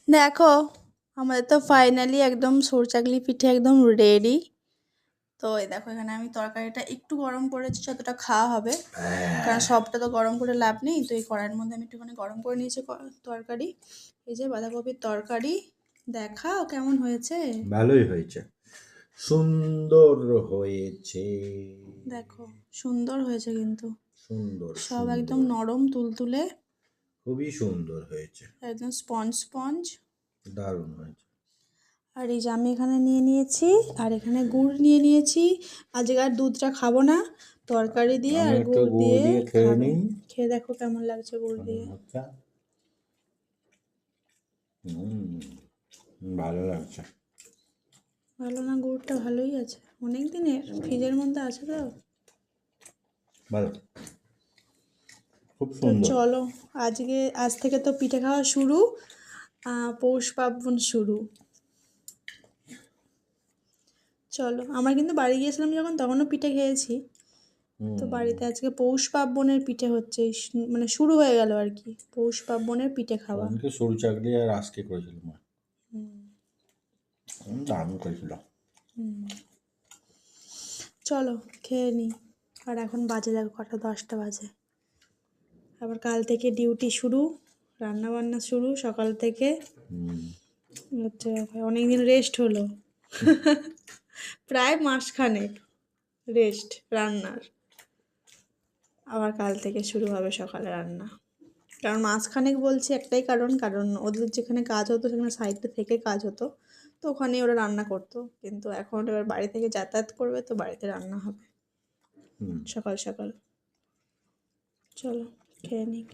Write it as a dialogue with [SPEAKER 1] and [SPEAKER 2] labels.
[SPEAKER 1] দেখো, আমাদের তো ফাইনালি একদম সরচাকলি পিঠে একদম রেডি। তো এই দেখো, এখানে আমি তরকারিটা একটু গরম করেছি যতটা খাওয়া হবে, কারণ সবটা তো গরম করে লাভ নেই। তো এই কড়াইয়ের মধ্যে আমি একটুখানি গরম করে নিয়েছি তরকারি। এই যে বাঁধাকপির তরকারি, দেখাও কেমন হয়েছে।
[SPEAKER 2] ভালোই হয়েছে, সুন্দর হয়েছে।
[SPEAKER 1] দেখো, সুন্দর হয়েছে কিন্তু,
[SPEAKER 2] সুন্দর
[SPEAKER 1] সব একদম
[SPEAKER 2] সুন্দর,
[SPEAKER 1] নরম তুলতুলে,
[SPEAKER 2] খুবই সুন্দর হয়েছে,
[SPEAKER 1] একদম স্পঞ্জ স্পঞ্জ।
[SPEAKER 2] দারুণ হয়েছে।
[SPEAKER 1] আর এই যে আমি এখানে নিয়ে নিয়েছি, আর এখানে গুড় নিয়ে নিয়েছি। আজকে আর দুধটা খাবো না, তরকারি দিয়ে
[SPEAKER 2] আমি
[SPEAKER 1] আর
[SPEAKER 2] একটু
[SPEAKER 1] গুড়
[SPEAKER 2] গুড়
[SPEAKER 1] দিয়ে
[SPEAKER 2] দিয়ে খেয়ে
[SPEAKER 1] খাবো।
[SPEAKER 2] নিই।
[SPEAKER 1] খেয়ে দেখো কেমন লাগছে গুড় দিয়ে।
[SPEAKER 2] আচ্ছা, ভালো লাগছে।
[SPEAKER 1] ভালো না? গুড়টা ভালোই আছে, অনেক দিনের ফ্রিজের মধ্যে আছে তো।
[SPEAKER 2] ভালো, খুব
[SPEAKER 1] তো
[SPEAKER 2] সুন্দর।
[SPEAKER 1] চলো, আজ থেকে তো পিঠে খাওয়া শুরু, পৌষ পার্বণ শুরু। চলো, আমরা কিন্তু বাড়ি গিয়েছিলাম যখন, তখনও পিঠে খেয়েছি। তো বাড়িতে আজকে পৌষ পার্বণের পিঠে হচ্ছে, মানে শুরু হয়ে গেল আর কি পৌষ পার্বণের পিঠে খাওয়া।
[SPEAKER 2] সেদিনকে সরু চাকলি আর আজকে করেছিল মা, দারুণ করেছিল।
[SPEAKER 1] চলো খেয়ে নিই। আর এখন বাজে দেখো কটা, 10টা বাজে। আবার কাল থেকে ডিউটি শুরু, রান্না বান্না শুরু সকাল থেকে। হচ্ছে অনেকদিন রেস্ট হলো, প্রায় মাসখানেক রেস্ট রান্নার। আবার কাল থেকে শুরু হবে সকালে রান্না। কারণ মাসখানেক বলছি একটাই কারণ, কারণ ওদের যেখানে কাজ হতো সেখানে সাইডে থেকে কাজ হতো, তো ওখানেই ওরা রান্না করতো। কিন্তু এখন এবার বাড়ি থেকে যাতায়াত করবে, তো বাড়িতে রান্না হবে সকাল সকাল। চলো খেয়ে নিই।